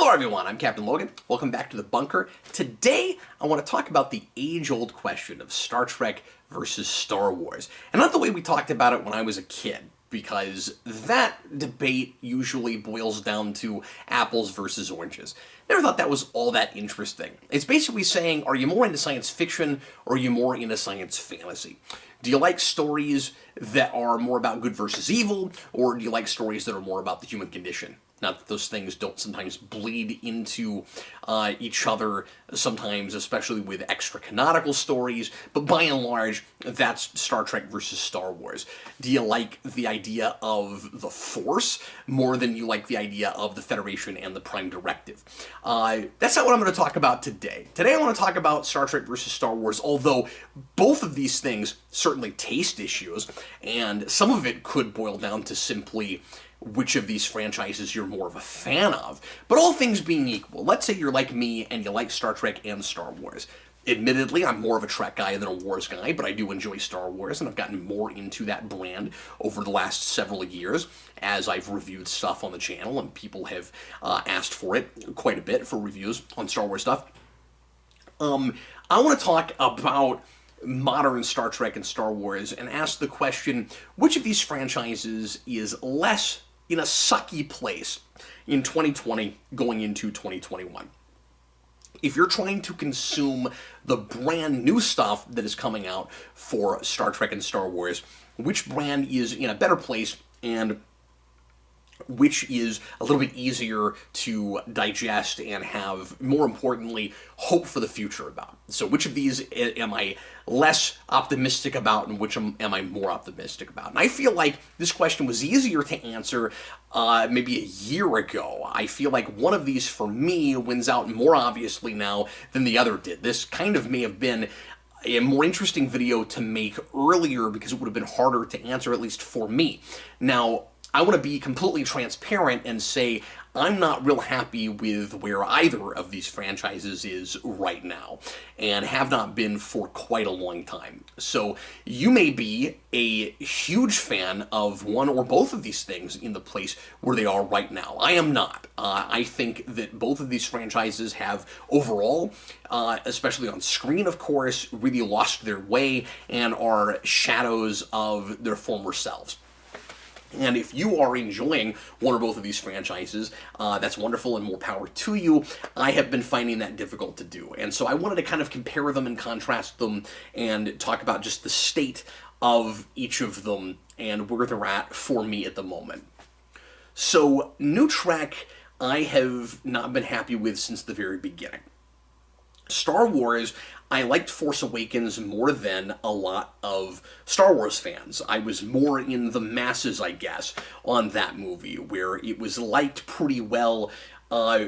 Hello everyone, I'm Captain Logan. Welcome back to the bunker. Today, I want to talk about the age-old question of Star Trek versus Star Wars. And not the way we talked about it when I was a kid, because that debate usually boils down to apples versus oranges. Never thought that was all that interesting. It's basically saying, are you more into science fiction or are you more into science fantasy? Do you like stories that are more about good versus evil, or do you like stories that are more about the human condition? Not that those things don't sometimes bleed into each other, sometimes, especially with extra-canonical stories, but by and large, that's Star Trek versus Star Wars. Do you like the idea of the Force more than you like the idea of the Federation and the Prime Directive? That's not what I'm going to talk about today. Today I want to talk about Star Trek versus Star Wars, although both of these things certainly taste issues, and some of it could boil down to simply which of these franchises you're more of a fan of. But all things being equal, let's say you're like me and you like Star Trek and Star Wars. Admittedly, I'm more of a Trek guy than a Wars guy, but I do enjoy Star Wars, and I've gotten more into that brand over the last several years as I've reviewed stuff on the channel, and people have asked for it quite a bit for reviews on Star Wars stuff. I want to talk about modern Star Trek and Star Wars and ask the question, which of these franchises is less in a sucky place in 2020 going into 2021? If you're trying to consume the brand new stuff that is coming out for Star Trek and Star Wars, which brand is in a better place and which is a little bit easier to digest and have, more importantly, hope for the future about? So which of these am I less optimistic about and which am I more optimistic about? And I feel like this question was easier to answer maybe a year ago. I feel like one of these, for me, wins out more obviously now than the other did. This kind of may have been a more interesting video to make earlier because it would have been harder to answer, at least for me. Now, I want to be completely transparent and say I'm not real happy with where either of these franchises is right now, and have not been for quite a long time. So you may be a huge fan of one or both of these things in the place where they are right now. I am not. I think that both of these franchises have overall, especially on screen of course, really lost their way and are shadows of their former selves. And if you are enjoying one or both of these franchises, that's wonderful and more power to you. I have been finding that difficult to do. And so I wanted to kind of compare them and contrast them and talk about just the state of each of them and where they're at for me at the moment. So, New Trek, I have not been happy with since the very beginning. Star Wars, I liked Force Awakens more than a lot of Star Wars fans. I was more in the masses, I guess, on that movie, where it was liked pretty well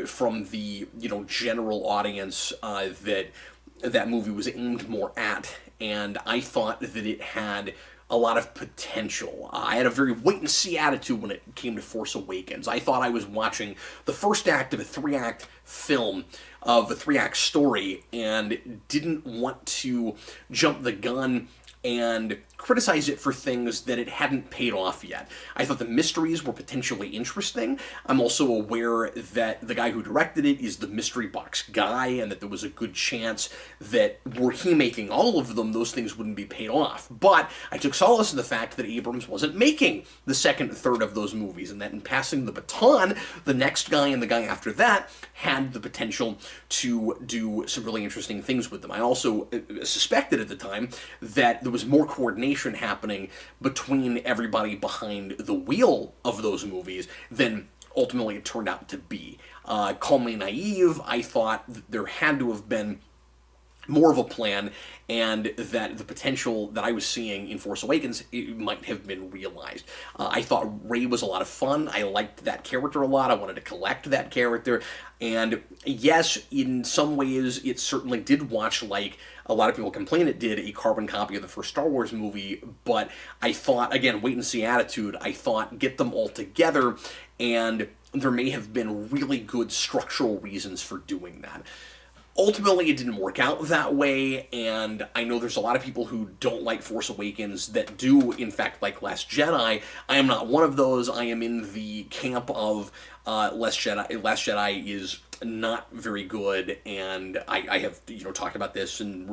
from the, general audience that movie was aimed more at, and I thought that it had a lot of potential. I had a very wait-and-see attitude when it came to Force Awakens. I thought I was watching the first act of a three-act film, of a three-act story, and didn't want to jump the gun and criticize it for things that it hadn't paid off yet. I thought the mysteries were potentially interesting. I'm also aware that the guy who directed it is the mystery box guy, and that there was a good chance that were he making all of them, those things wouldn't be paid off. But I took solace in the fact that Abrams wasn't making the second and third of those movies, and that in passing the baton, the next guy and the guy after that had the potential to do some really interesting things with them. I also suspected at the time that there was more coordination happening between everybody behind the wheel of those movies than ultimately it turned out to be. Call me naive, I thought there had to have been more of a plan, and that the potential that I was seeing in Force Awakens might have been realized. I thought Rey was a lot of fun. I liked that character a lot. I wanted to collect that character. And yes, in some ways, it certainly did watch like a lot of people complain it did, a carbon copy of the first Star Wars movie, but I thought, again, wait-and-see attitude, I thought get them all together, and there may have been really good structural reasons for doing that. Ultimately, it didn't work out that way, and I know there's a lot of people who don't like Force Awakens that do, in fact, like Last Jedi. I am not one of those. I am in the camp of Last Jedi is not very good, and I have talked about this and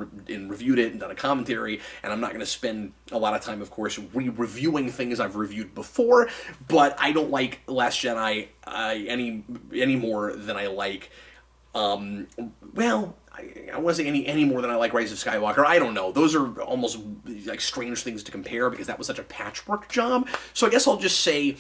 reviewed it and done a commentary, and I'm not going to spend a lot of time, of course, reviewing things I've reviewed before. But I don't like Last Jedi any more than I like. Well, I want to say any more than I like Rise of Skywalker. I don't know. Those are almost like strange things to compare because that was such a patchwork job. So I guess I'll just say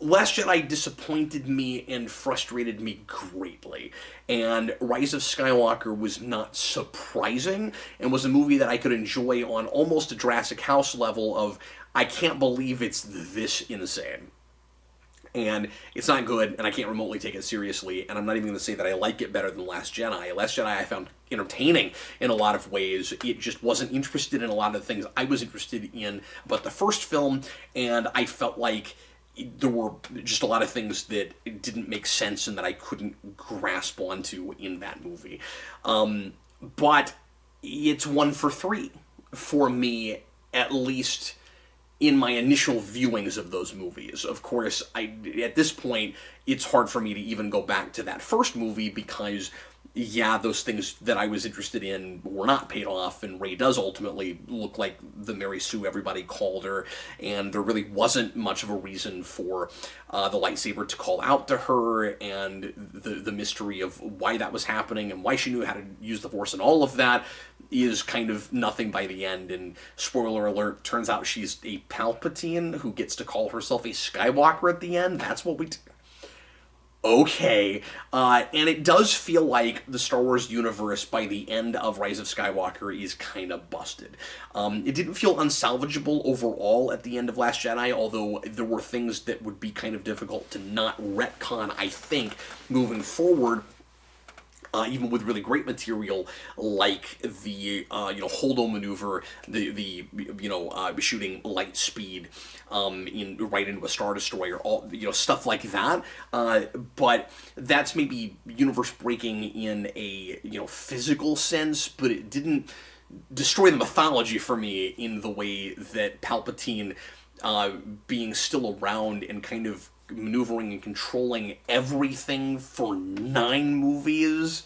Last Jedi disappointed me and frustrated me greatly, and Rise of Skywalker was not surprising and was a movie that I could enjoy on almost a Jurassic House level of, I can't believe it's this insane. And it's not good, and I can't remotely take it seriously, and I'm not even going to say that I like it better than Last Jedi. Last Jedi I found entertaining in a lot of ways. It just wasn't interested in a lot of the things I was interested in about the first film, and I felt like there were just a lot of things that didn't make sense and that I couldn't grasp onto in that movie. But it's 1 for 3 for me, at least in my initial viewings of those movies. Of course, at this point, it's hard for me to even go back to that first movie because, yeah, those things that I was interested in were not paid off, and Rey does ultimately look like the Mary Sue everybody called her, and there really wasn't much of a reason for the lightsaber to call out to her, and the mystery of why that was happening and why she knew how to use the Force and all of that is kind of nothing by the end. And spoiler alert, turns out she's a Palpatine who gets to call herself a Skywalker at the end. That's what we okay, and it does feel like the Star Wars universe by the end of Rise of Skywalker is kind of busted. It didn't feel unsalvageable overall at the end of Last Jedi, although there were things that would be kind of difficult to not retcon, I think, moving forward. Even with really great material like the Holdo maneuver, the shooting light speed right into a Star Destroyer, all stuff like that. But that's maybe universe breaking in a physical sense, but it didn't destroy the mythology for me in the way that Palpatine being still around and kind of maneuvering and controlling everything for 9 movies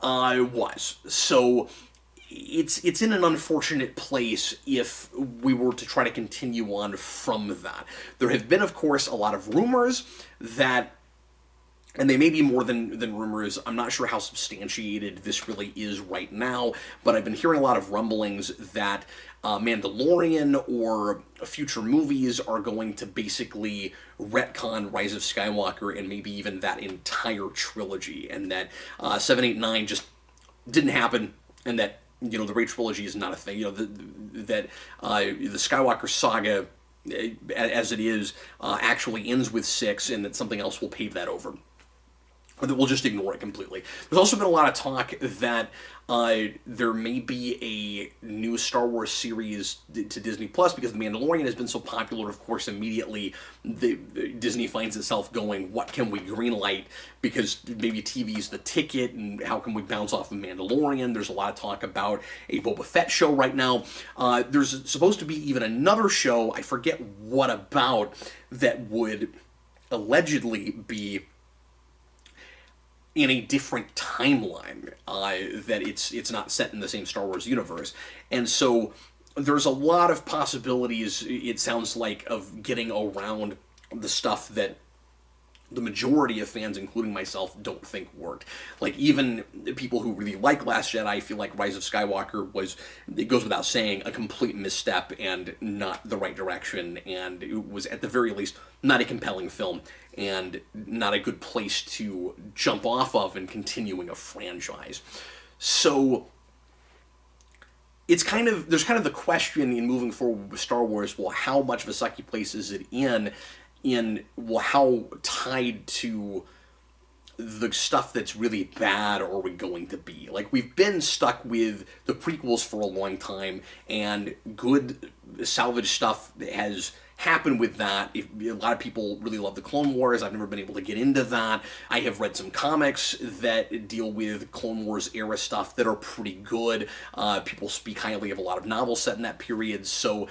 was. So it's in an unfortunate place if we were to try to continue on from that. There have been, of course, a lot of rumors that, and they may be more than rumors, I'm not sure how substantiated this really is right now, but I've been hearing a lot of rumblings that Mandalorian or future movies are going to basically retcon Rise of Skywalker and maybe even that entire trilogy, and that 7, 8, 9 just didn't happen, and that the Rey trilogy is not a thing. That the Skywalker saga, as it is, actually ends with 6, and that something else will pave that over. Or that we'll just ignore it completely. There's also been a lot of talk that there may be a new Star Wars series to Disney Plus because The Mandalorian has been so popular. Of course, immediately Disney finds itself going, what can we greenlight? Because maybe TV's the ticket, and how can we bounce off of Mandalorian? There's a lot of talk about a Boba Fett show right now. There's supposed to be even another show, I forget what about, that would allegedly be in a different timeline, that it's not set in the same Star Wars universe. And so there's a lot of possibilities, it sounds like, of getting around the stuff that the majority of fans, including myself, don't think worked. Like, even people who really like Last Jedi feel like Rise of Skywalker was, it goes without saying, a complete misstep and not the right direction, and it was, at the very least, not a compelling film, and not a good place to jump off of in continuing a franchise. So it's there's kind of the question in moving forward with Star Wars, well, how much of a sucky place is it in, well, how tied to the stuff that's really bad are we going to be? Like, we've been stuck with the prequels for a long time, and good salvage stuff has happen with that. A lot of people really love the Clone Wars. I've never been able to get into that. I have read some comics that deal with Clone Wars era stuff that are pretty good. People speak highly of a lot of novels set in that period, so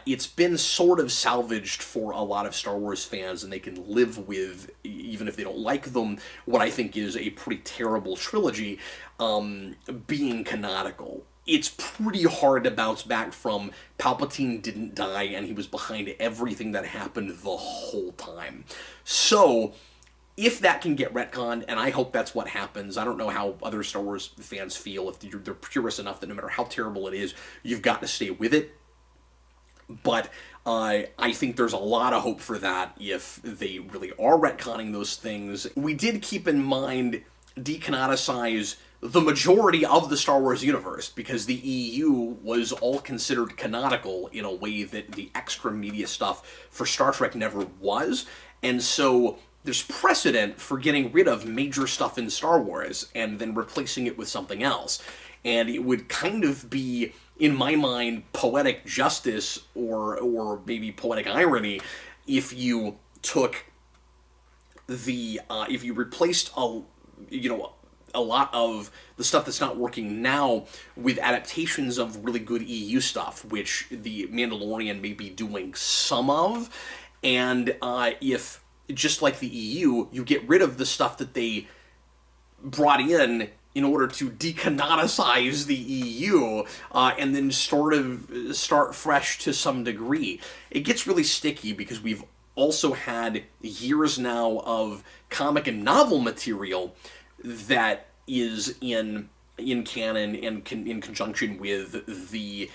it's been sort of salvaged for a lot of Star Wars fans, and they can live with, even if they don't like them, what I think is a pretty terrible trilogy being canonical. It's pretty hard to bounce back from Palpatine didn't die and he was behind everything that happened the whole time. So, if that can get retconned, and I hope that's what happens, I don't know how other Star Wars fans feel, if they're purist enough that no matter how terrible it is, you've got to stay with it. But I think there's a lot of hope for that if they really are retconning those things. We did keep in mind decanonicize the majority of the Star Wars universe, because the EU was all considered canonical in a way that the extra media stuff for Star Trek never was. And so there's precedent for getting rid of major stuff in Star Wars and then replacing it with something else. And it would kind of be, in my mind, poetic justice or maybe poetic irony if you took if you replaced a lot of the stuff that's not working now with adaptations of really good EU stuff, which the Mandalorian may be doing some of, and if, just like the EU, you get rid of the stuff that they brought in order to decanonicize the EU, and then sort of start fresh to some degree. It gets really sticky because we've also had years now of comic and novel material that is in canon and in conjunction with the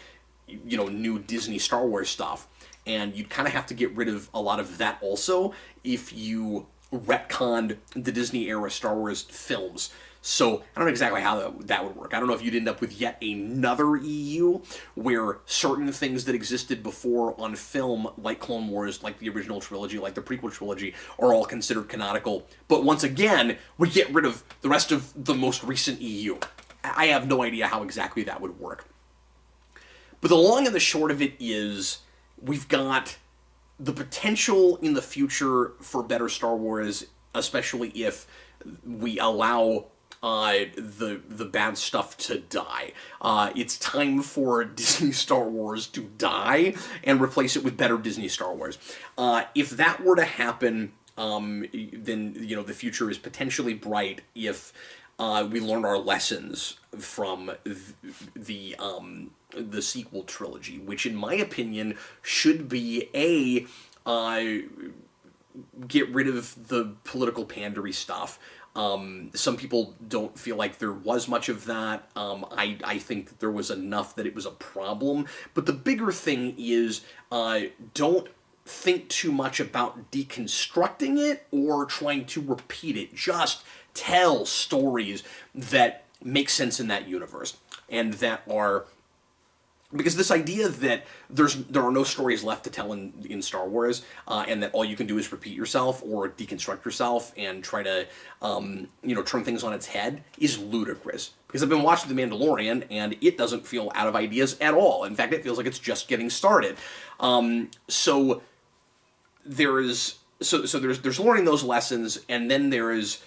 new Disney Star Wars stuff, and you'd kind of have to get rid of a lot of that also if you retconned the Disney era Star Wars films. So I don't know exactly how that would work. I don't know if you'd end up with yet another EU where certain things that existed before on film, like Clone Wars, like the original trilogy, like the prequel trilogy, are all considered canonical. But once again, we get rid of the rest of the most recent EU. I have no idea how exactly that would work. But the long and the short of it is, we've got the potential in the future for better Star Wars, especially if we allow the bad stuff to die. It's time for Disney Star Wars to die and replace it with better Disney Star Wars. If that were to happen, then the future is potentially bright if we learn our lessons from the sequel trilogy, which in my opinion should be get rid of the political pandery stuff. Some people don't feel like there was much of that. I think that there was enough that it was a problem. But the bigger thing is, don't think too much about deconstructing it or trying to repeat it. Just tell stories that make sense in that universe, and that are... Because this idea that there are no stories left to tell in Star Wars, and that all you can do is repeat yourself or deconstruct yourself and try to turn things on its head is ludicrous. Because I've been watching The Mandalorian, and it doesn't feel out of ideas at all. In fact, it feels like it's just getting started. So there's learning those lessons, and then there is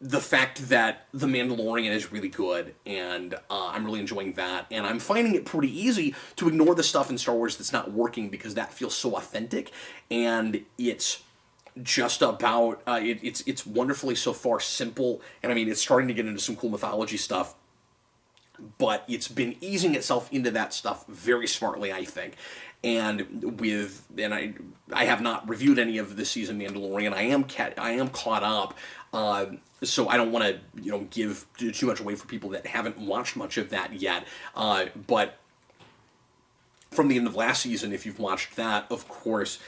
the fact that The Mandalorian is really good, and I'm really enjoying that, and I'm finding it pretty easy to ignore the stuff in Star Wars that's not working, because that feels so authentic, and it's just about, it's wonderfully so far simple, and I mean, it's starting to get into some cool mythology stuff, but it's been easing itself into that stuff very smartly, I think. And I have not reviewed any of this season Mandalorian. I am caught up, so I don't want to give too much away for people that haven't watched much of that yet. But from the end of last season, if you've watched that, of course,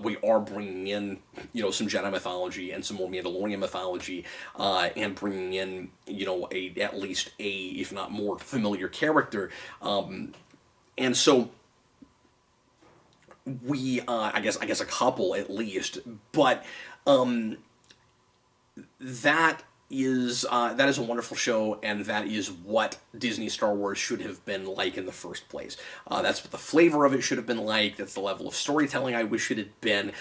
we are bringing in some Jedi mythology and some more Mandalorian mythology, and bringing in at least a, if not more, familiar character, and so. I guess a couple at least, but that that is a wonderful show, and that is what Disney Star Wars should have been like in the first place. That's what the flavor of it should have been like. That's the level of storytelling I wish it had been.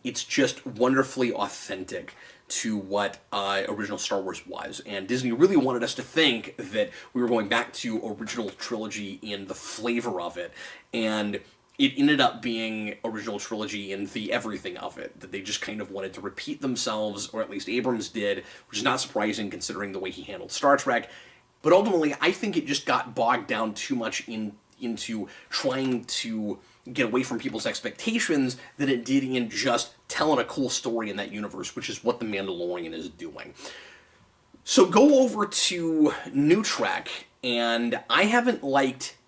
It's just wonderfully authentic to what original Star Wars was, and Disney really wanted us to think that we were going back to original trilogy in the flavor of it, and it ended up being original trilogy in the everything of it, that they just kind of wanted to repeat themselves, or at least Abrams did, which is not surprising considering the way he handled Star Trek. But ultimately, I think it just got bogged down too much into trying to get away from people's expectations than it did in just telling a cool story in that universe, which is what The Mandalorian is doing. So go over to New Trek, and I haven't liked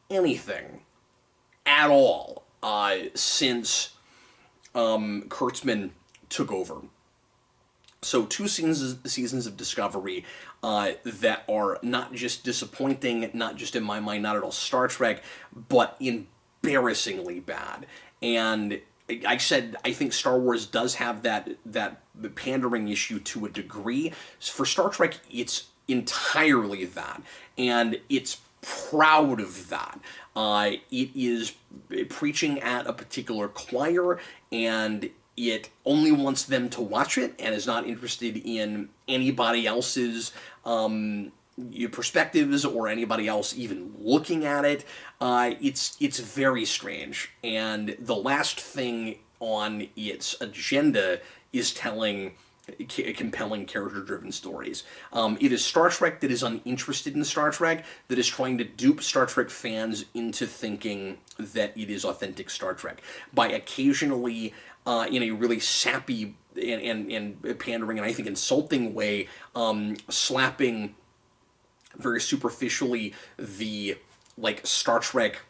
anything at all since Kurtzman took over. So 2 seasons of Discovery that are not just disappointing, not just in my mind, not at all Star Trek, but embarrassingly bad. And I said I think Star Wars does have that pandering issue to a degree. For Star Trek, it's entirely that, and it's proud of that. It is preaching at a particular choir, and it only wants them to watch it and is not interested in anybody else's perspectives or anybody else even looking at it. It's very strange, and the last thing on its agenda is telling compelling character-driven stories. It is Star Trek that is uninterested in Star Trek, that is trying to dupe Star Trek fans into thinking that it is authentic Star Trek by occasionally, in a really sappy and pandering and I think insulting way, slapping very superficially the Star Trek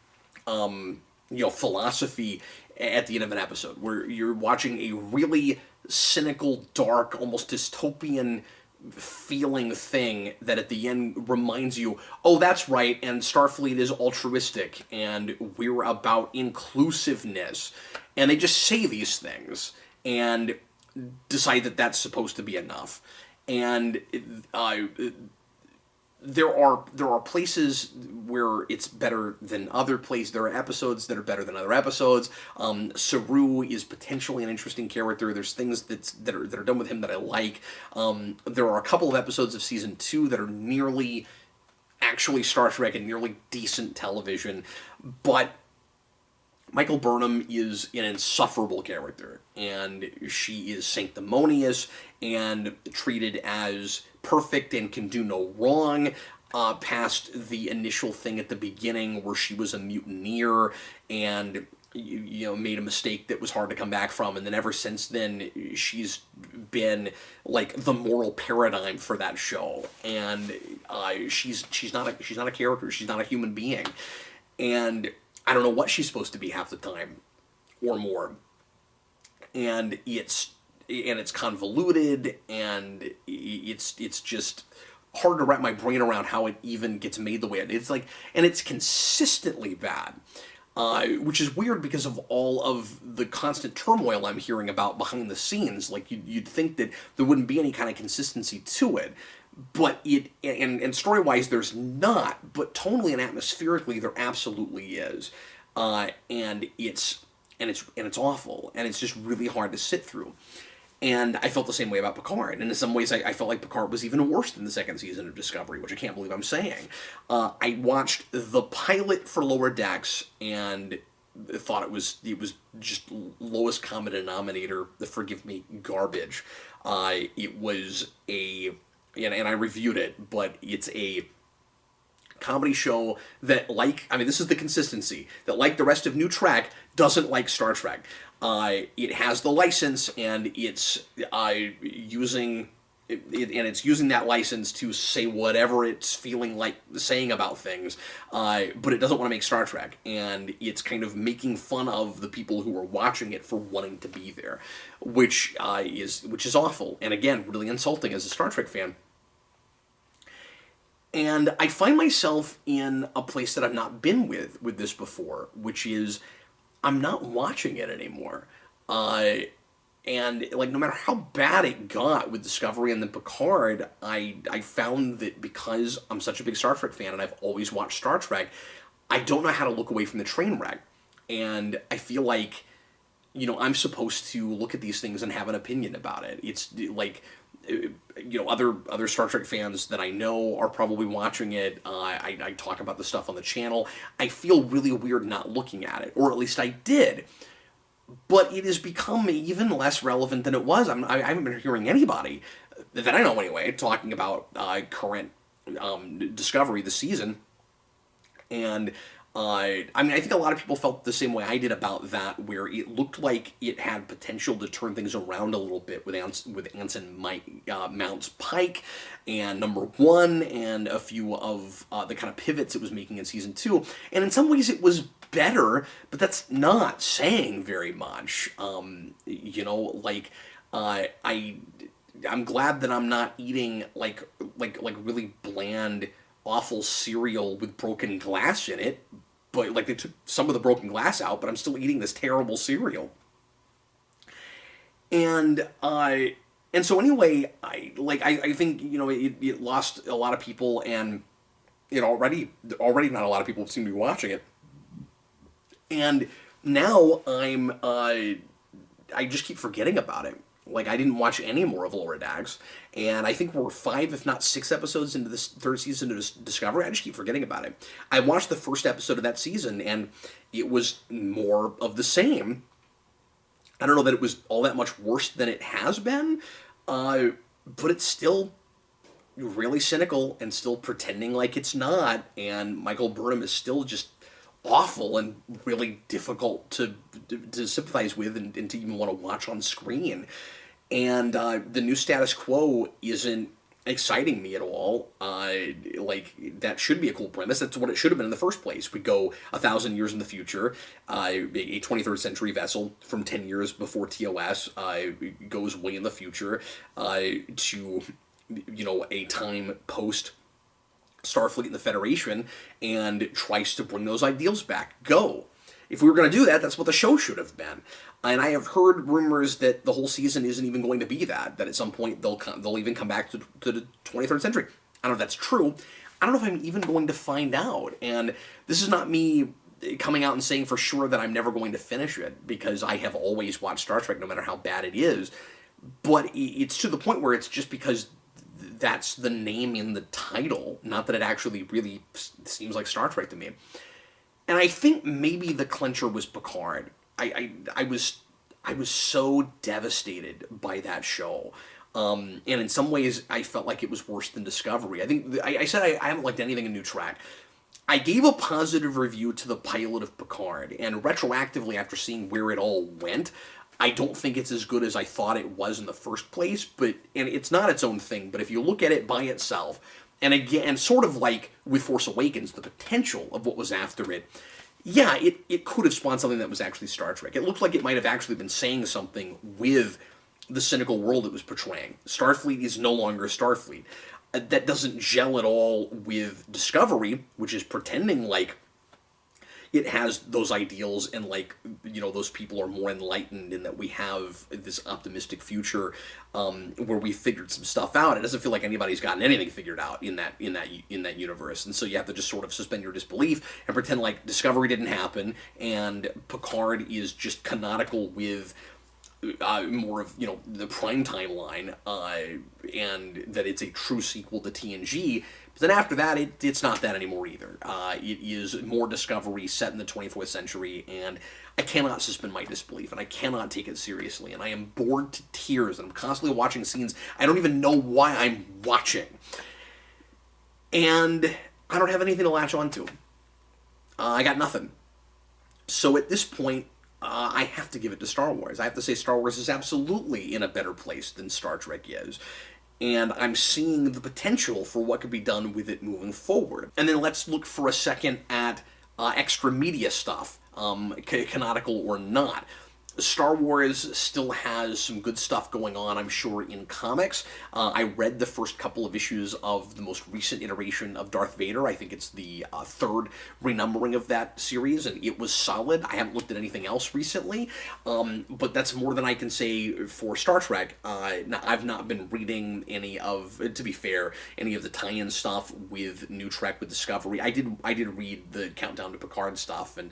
philosophy at the end of an episode, where you're watching a really cynical, dark, almost dystopian feeling thing that at the end reminds you, oh, that's right, and Starfleet is altruistic, and we're about inclusiveness. And they just say these things and decide that that's supposed to be enough. And there are places where it's better than other places. There are episodes that are better than other episodes. Saru is potentially an interesting character. There's things that are done with him that I like. There are a couple of episodes of season 2 that are nearly actually Star Trek and nearly decent television, but Michael Burnham is an insufferable character, and she is sanctimonious and treated as perfect and can do no wrong, past the initial thing at the beginning where she was a mutineer and made a mistake that was hard to come back from, and then ever since then she's been the moral paradigm for that show, and she's not a character, she's not a human being, and I don't know what she's supposed to be half the time or more, and it's convoluted, and it's just hard to wrap my brain around how it even gets made the way it is. And it's consistently bad, which is weird because of all of the constant turmoil I'm hearing about behind the scenes. You'd think that there wouldn't be any kind of consistency to it, but and story-wise there's not, but tonally and atmospherically there absolutely is, and it's awful, and it's just really hard to sit through. And I felt the same way about Picard, and in some ways I felt like Picard was even worse than the second season of Discovery, which I can't believe I'm saying. I watched the pilot for Lower Decks and thought it was just lowest common denominator, forgive me, garbage. It was and I reviewed it, but it's a comedy show that, this is the consistency, that like the rest of New Trek, doesn't like Star Trek. It has the license, and it's using that license to say whatever it's feeling like saying about things, but it doesn't want to make Star Trek, and it's kind of making fun of the people who are watching it for wanting to be there, which is awful, and again, really insulting as a Star Trek fan. And I find myself in a place that I've not been with this before, which is I'm not watching it anymore. And like no matter how bad it got with Discovery and then Picard, I found that because I'm such a big Star Trek fan and I've always watched Star Trek, I don't know how to look away from the train wreck. And I feel like, I'm supposed to look at these things and have an opinion about it. It's like, other Star Trek fans that I know are probably watching it. I talk about the stuff on the channel. I feel really weird not looking at it, or at least I did. But it has become even less relevant than it was. I haven't been hearing anybody, that I know anyway, talking about current Discovery this season. And I think a lot of people felt the same way I did about that, where it looked like it had potential to turn things around a little bit with Anson Mount's Pike and Number One and a few of the kind of pivots it was making in Season 2. And in some ways it was better, but that's not saying very much. I'm glad that I'm not eating like really bland, awful cereal with broken glass in it. But like they took some of the broken glass out, but I'm still eating this terrible cereal. And so anyway, I think it lost a lot of people, and it already not a lot of people seem to be watching it. And now I just keep forgetting about it. Like, I didn't watch any more of Lower Decks, and I think we're 5, if not 6 episodes into this third season of Discovery. I just keep forgetting about it. I watched the first episode of that season, and it was more of the same. I don't know that it was all that much worse than it has been, but it's still really cynical and still pretending like it's not, and Michael Burnham is still just awful and really difficult to sympathize with and to even want to watch on screen. And the new status quo isn't exciting me at all. That should be a cool premise. That's what it should have been in the first place. We go 1,000 years in the future. A 23rd century vessel from 10 years before TOS goes way in the future to a time post Starfleet and the Federation and tries to bring those ideals back. Go. If we were going to do that, that's what the show should have been. And I have heard rumors that the whole season isn't even going to be that at some point they'll even come back to the 23rd century. I don't know if that's true. I don't know if I'm even going to find out. And this is not me coming out and saying for sure that I'm never going to finish it, because I have always watched Star Trek no matter how bad it is. But it's to the point where it's just because that's the name in the title, not that it actually really seems like Star Trek to me. And I think maybe the clincher was Picard. I was so devastated by that show. And in some ways, I felt like it was worse than Discovery. I think I said I haven't liked anything in New Track. I gave a positive review to the pilot of Picard, and retroactively, after seeing where it all went, I don't think it's as good as I thought it was in the first place, and it's not its own thing, but if you look at it by itself, and again, sort of like with Force Awakens, the potential of what was after it, yeah, it could have spawned something that was actually Star Trek. It looked like it might have actually been saying something with the cynical world it was portraying. Starfleet is no longer Starfleet. That doesn't gel at all with Discovery, which is pretending like it has those ideals and those people are more enlightened and that we have this optimistic future where we figured some stuff out. It doesn't feel like anybody's gotten anything figured out in that universe, and so you have to just sort of suspend your disbelief and pretend like Discovery didn't happen and Picard is just canonical with more of the prime timeline, and that it's a true sequel to TNG. But then after that, it's not that anymore either. It is more Discovery set in the 24th century, and I cannot suspend my disbelief, and I cannot take it seriously, and I am bored to tears, and I'm constantly watching scenes I don't even know why I'm watching. And I don't have anything to latch onto. I got nothing. So at this point, I have to give it to Star Wars. I have to say Star Wars is absolutely in a better place than Star Trek is. And I'm seeing the potential for what could be done with it moving forward. And then let's look for a second at extra media stuff, canonical or not. Star Wars still has some good stuff going on, I'm sure, in comics. I read the first couple of issues of the most recent iteration of Darth Vader. I think it's the third renumbering of that series, and it was solid. I haven't looked at anything else recently, but that's more than I can say for Star Trek. I've not been reading any of, to be fair, any of the tie-in stuff with New Trek, with Discovery. I did read the Countdown to Picard stuff, and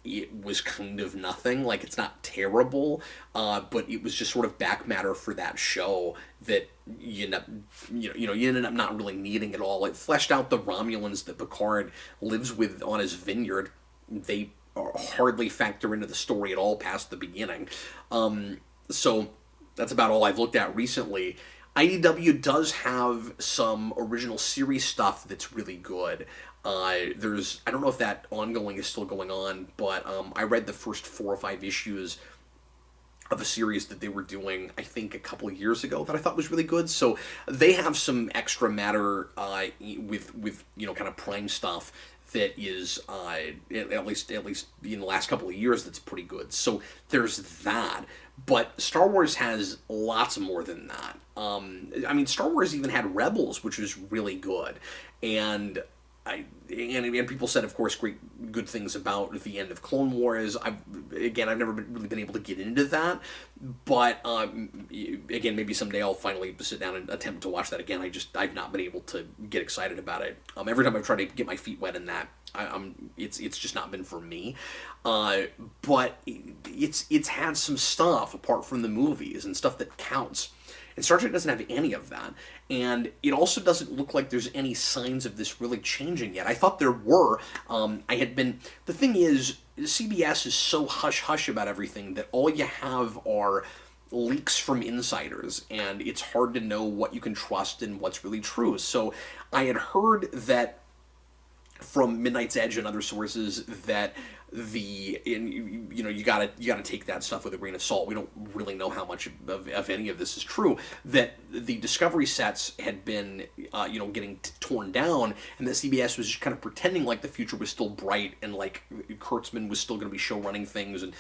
it was kind of nothing. Like, it's not terrible, but it was just sort of back matter for that show that you ended up not really needing at all. It fleshed out the Romulans that Picard lives with on his vineyard. They hardly factor into the story at all past the beginning. So that's about all I've looked at recently. IDW does have some original series stuff that's really good. I don't know if that ongoing is still going on, but I read the first 4 or 5 issues of a series that they were doing, I think, a couple of years ago that I thought was really good. So they have some extra matter with kind of Prime stuff that is at least in the last couple of years that's pretty good. So there's that. But Star Wars has lots more than that. Star Wars even had Rebels, which was really good, and people said, of course, good things about the end of Clone Wars. I've never really been able to get into that, but again, maybe someday I'll finally sit down and attempt to watch that again. I've not been able to get excited about it. Every time I've tried to get my feet wet in that, it's just not been for me. But it's had some stuff apart from the movies and stuff that counts. And Star Trek doesn't have any of that. And it also doesn't look like there's any signs of this really changing yet. I thought there were. The thing is, CBS is so hush-hush about everything that all you have are leaks from insiders, and it's hard to know what you can trust and what's really true. So I had heard that from Midnight's Edge and other sources that you gotta take that stuff with a grain of salt. We don't really know how much of any of this is true. That the Discovery sets had been getting torn down, and that CBS was just kind of pretending like the future was still bright and like Kurtzman was still going to be show running things, and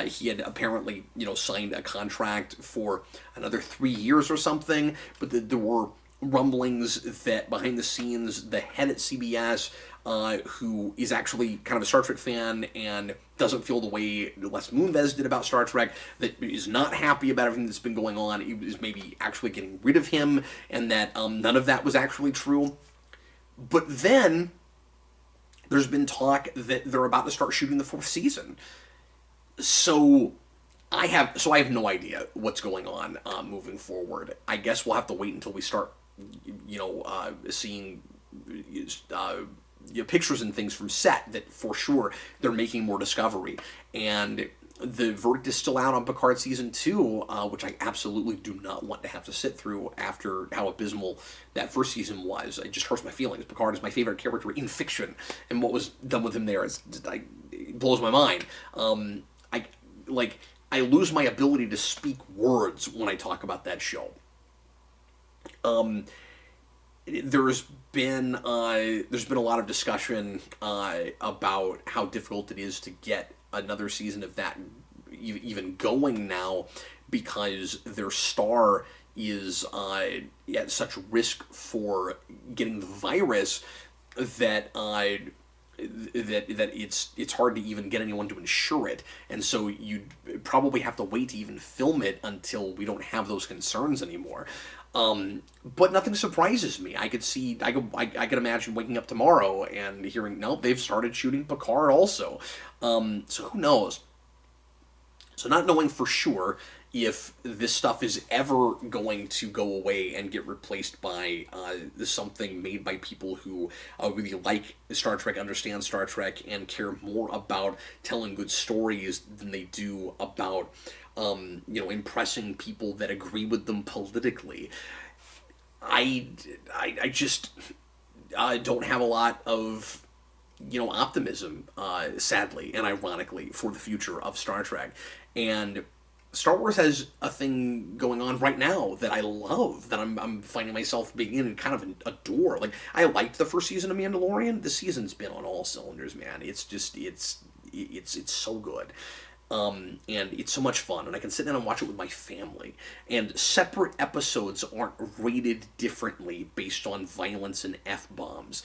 he had apparently signed a contract for another 3 years or something. But there were rumblings that behind the scenes, the head at CBS, who is actually kind of a Star Trek fan and doesn't feel the way Les Moonves did about Star Trek, that is not happy about everything that's been going on, is maybe actually getting rid of him, and that none of that was actually true. But then there's been talk that they're about to start shooting the 4th season. So I have no idea what's going on moving forward. I guess we'll have to wait until we start seeing pictures and things from set that for sure they're making more Discovery. And the verdict is still out on Picard Season 2, which I absolutely do not want to have to sit through after how abysmal that first season was. It just hurts my feelings. Picard is my favorite character in fiction, and what was done with him there it blows my mind. I lose my ability to speak words when I talk about that show. There's been a lot of discussion about how difficult it is to get another season of that even going now, because their star is at such risk for getting the virus that it's hard to even get anyone to insure it, and so you'd probably have to wait to even film it until we don't have those concerns anymore. But nothing surprises me. I could imagine waking up tomorrow and hearing, nope, they've started shooting Picard also. So who knows? So not knowing for sure if this stuff is ever going to go away and get replaced by something made by people who really like Star Trek, understand Star Trek, and care more about telling good stories than they do about impressing people that agree with them politically. I just don't have a lot of optimism, sadly and ironically, for the future of Star Trek. And Star Wars has a thing going on right now that I love, that I'm finding myself beginning to kind of adore. Like, I liked the first season of Mandalorian. The season's been on all cylinders, man. It's just, it's so good. And it's so much fun, and I can sit down and watch it with my family. And separate episodes aren't rated differently based on violence and F-bombs.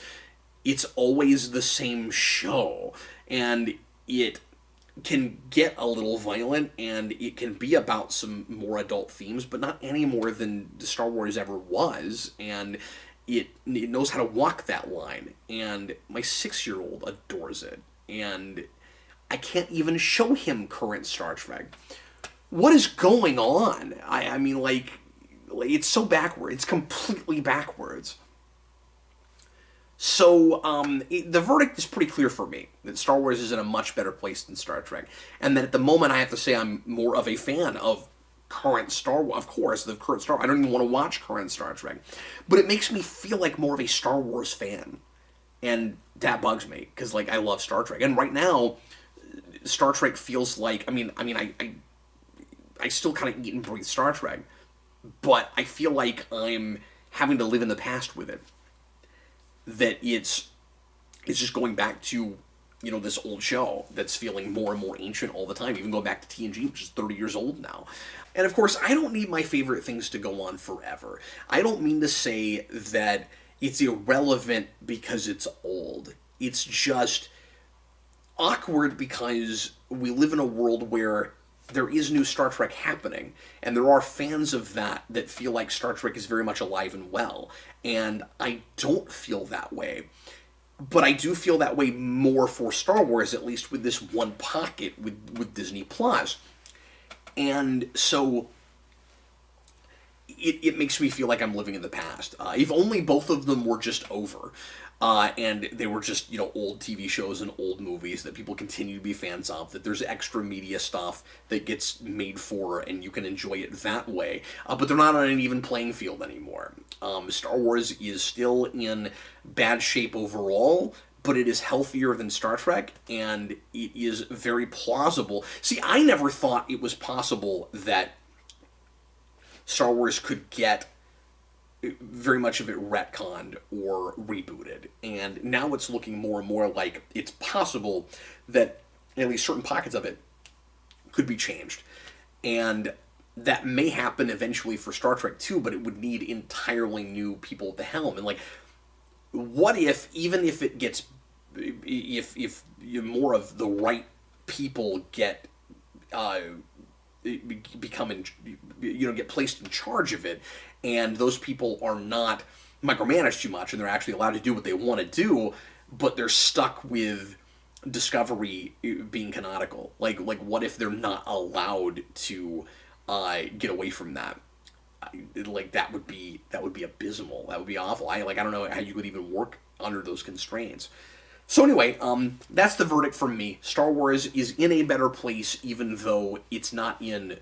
It's always the same show, and it can get a little violent, and it can be about some more adult themes, but not any more than Star Wars ever was, and it knows how to walk that line, and my 6-year-old adores it, and I can't even show him current Star Trek. What is going on? I mean, like, it's so backward. It's completely backwards. So, the verdict is pretty clear for me, that Star Wars is in a much better place than Star Trek, and that at the moment I have to say I'm more of a fan of current Star Wars, of course, the current Star Wars. I don't even want to watch current Star Trek, but it makes me feel like more of a Star Wars fan, and that bugs me, because, like, I love Star Trek, and right now, Star Trek feels like, I still kind of eat and breathe Star Trek, but I feel like I'm having to live in the past with it. That it's just going back to, this old show that's feeling more and more ancient all the time, even going back to TNG, which is 30 years old now. And of course, I don't need my favorite things to go on forever. I don't mean to say that it's irrelevant because it's old. It's just awkward because we live in a world where there is new Star Trek happening, and there are fans of that feel like Star Trek is very much alive and well, and I don't feel that way. But I do feel that way more for Star Wars, at least with this one pocket with Disney Plus. And so it makes me feel like I'm living in the past. If only both of them were just over. And they were just, old TV shows and old movies that people continue to be fans of, that there's extra media stuff that gets made for, and you can enjoy it that way. But they're not on an even playing field anymore. Star Wars is still in bad shape overall, but it is healthier than Star Trek, and it is very plausible. See, I never thought it was possible that Star Wars could get very much of it retconned or rebooted, and now it's looking more and more like it's possible that at least certain pockets of it could be changed, and that may happen eventually for Star Trek too, but it would need entirely new people at the helm. And like, what if, even if it gets, if more of the right people get get placed in charge of it, and those people are not micromanaged too much, and they're actually allowed to do what they want to do, but they're stuck with Discovery being canonical. Like what if they're not allowed to get away from that? That would be abysmal. That would be awful. I don't know how you could even work under those constraints. So anyway, that's the verdict from me. Star Wars is in a better place, even though it's not in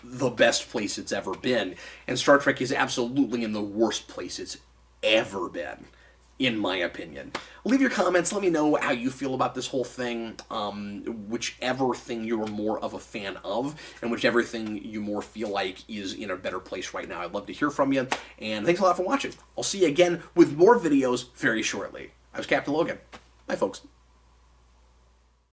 the best place it's ever been. And Star Trek is absolutely in the worst place it's ever been, in my opinion. Leave your comments. Let me know how you feel about this whole thing. Whichever thing you're more of a fan of, and whichever thing you more feel like is in a better place right now. I'd love to hear from you. And thanks a lot for watching. I'll see you again with more videos very shortly. I was Captain Logan. Bye, folks.